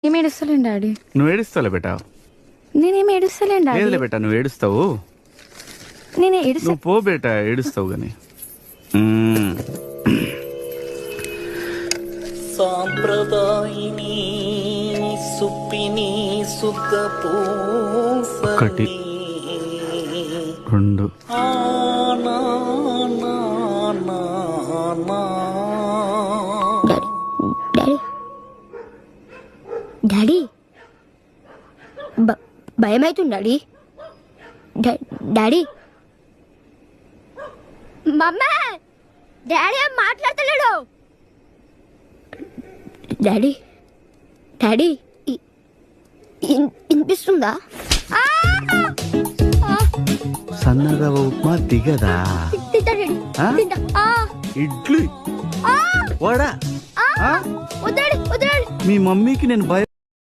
ఏం ఏడుస్తలేను డాడీ. నువ్వు ఏడుస్తావులే బేటా. నేనేం ఏడుస్తలేను డాడీ. లేదులే బేటా, నువ్వు ఏడుస్తావు. నేను ఏడుస్తా. నువ్వు పో బేటా, ఏడుస్తావు గాని. సాంప్రదాయిని సుప్పిని సుఖ ఒకటి, రెండు, డాడీ భయం అవుతుంది డాడీ. డాడీ మమ్మా డాడీ ఏం మాట్లాడతలేడు. డాడీ డాడీ వినిపిస్తుందా? సన్నగా ఉప్మా దిగదా? ఆ? ఇడ్లీ వడా. వద్దాడి వద్దాడి. మీ మమ్మీకి నేను భయం